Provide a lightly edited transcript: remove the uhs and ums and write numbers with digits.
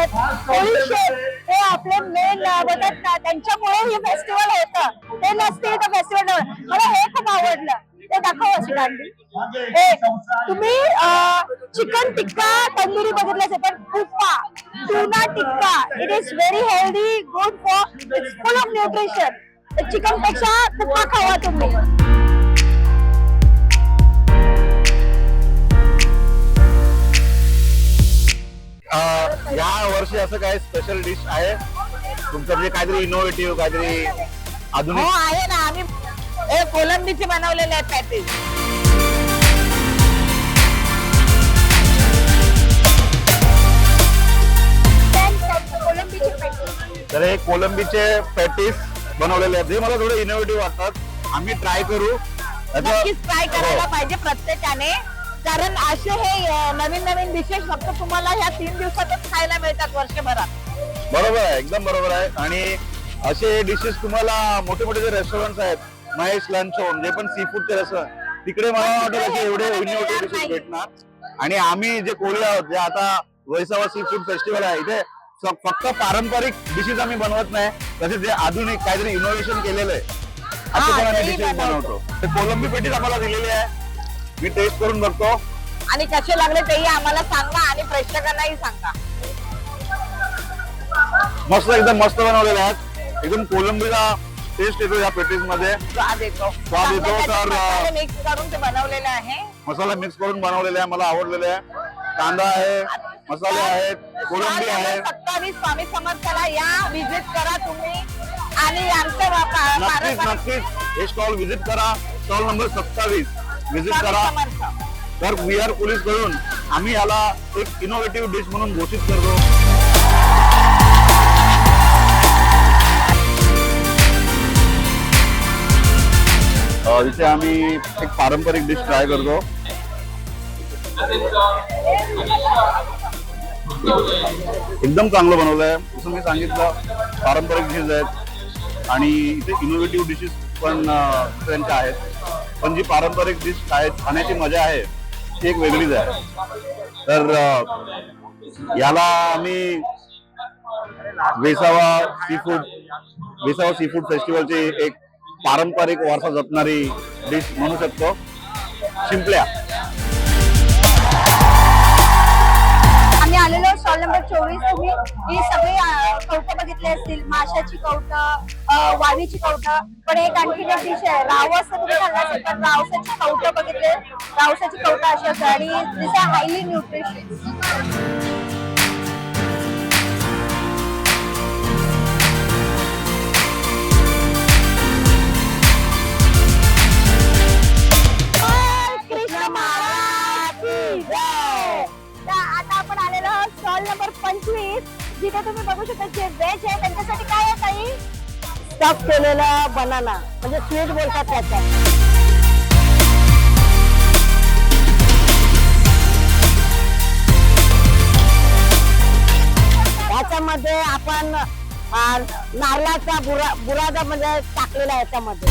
आहेत, होळी शेफ हे आपले मेन बोलतात ना, त्यांच्यामुळे हे फेस्टिवल होतं. ते नसते तर फेस्टिवल. मला हे खूप आवडलं, ते दाखव अशी दांडी. हे तुम्ही चिकन टिक्का तंदुरी बघितलं असेल, पण टुप्पा tuna tikka it is very healthy, good for, it's full of nutrition. Chicken पेक्षा टुप्पा खावा तुम्ही. या वर्षी असं काय स्पेशल डिश आहे तुमचं, म्हणजे काहीतरी इनोव्हेटिव्ह, काहीतरी हो आधुनिक? आहे ना, आम्ही हे कोलंबीचे बनवलेले आहेत पॅटीस. तर हे कोलंबीचे पॅटीस बनवलेले आहेत, हे मला थोडे इनोव्हेटिव्ह वाटतात. आम्ही ट्राय करू. नक्कीच ट्राय करायला हो. पाहिजे प्रत्येकाने, कारण असे हे नवीन नवीन डिशेस फक्त तुम्हाला ह्या 3 दिवसातच खायला मिळतात वर्षभरात. बरोबर आहे, एकदम बरोबर आहे. आणि असे डिशेस तुम्हाला मोठे मोठे जे रेस्टॉरंट आहेत, महेश लंच होम, जे पण सी फूडचे रेस्टॉरंट, तिकडे मला वाटतं असे एवढे इनोव्हेटिव्ह डिशेस भेटणार. आणि आम्ही जे कोळी आहोत, जे आता वैसावा सी फूड फेस्टिवल आहे, इथे फक्त पारंपरिक डिशेस आम्ही बनवत नाही, तसेच जे आधुनिक काहीतरी इनोव्हेशन केलेलं आहे असे पण आम्ही तेही डिशेस बनवतो. ते कोलंबी पेटीस आम्हाला दिलेली आहे, मी टेस्ट करून बघतो. आणि कसे लागले तेही आम्हाला सांगा आणि प्रेक्षकांनाही सांगा. मस्त, एकदम मस्त बनवलेले आहेत. एकदम कोलंबीचा टेस्ट येतो या पेटीस मध्ये, स्वाद येतो. स्वाद येतो. तर मिक्स करून ते बनवलेलं आहे. मसाला मिक्स करून बनवलेले आहे, मला आवडलेले आहे. कांदा आहे, मसाले आहेत, कोलंबी आहे. 27 स्वामी समर्थाला या, विजिट करा तुम्ही आणि आमचं नक्कीच नक्कीच हे स्टॉल व्हिजिट करा. स्टॉल नंबर 27 व्हिजिट करा. तर वी आर पोलीस कडून आम्ही याला एक इनोव्हेटिव्ह डिश म्हणून घोषित करतो. इथे आम्ही एक पारंपरिक डिश ट्राय करतो. एकदम चांगलं बनवलंय, जसं मी सांगितलं पारंपरिक डिशेस आहेत आणि इथे इनोव्हेटिव्ह डिशेस पण त्यांच्या आहेत. पण जी पारंपरिक डिश खाण्याची मजा आहे ती एक वेगळीच आहे. तर याला आम्ही वेसावा सी फूड फेस्टिवलची एक पारंपरिक वारसा जपणारी डिश म्हणू शकतो, शिंपल्या. आम्ही आलेलो स्टॉल नंबर 24. तुम्ही ही सगळी कौटं बघितली असतील, माशाची कौटं, वावीची कौटं, पण एक आणखी एक डिश आहे रावस, तुम्ही खाल्ला असेल, पण रावसाची कौटं बघितले. रावसाची कौटं अशी असते आणि दिस आर हायली न्यूट्रिशियस. आता आपण आलेलो आहोत स्टॉल नंबर 25, जिथे तुम्ही बघू शकता जे व्हेज आहे त्यांच्यासाठी काय आहे ताई? स्टफ केलेला बनाना, म्हणजे स्वीट बोलतात त्याचा. त्याच्यामध्ये आपण नारळाचा बुरादा म्हणजे टाकलेला आहे त्यामध्ये.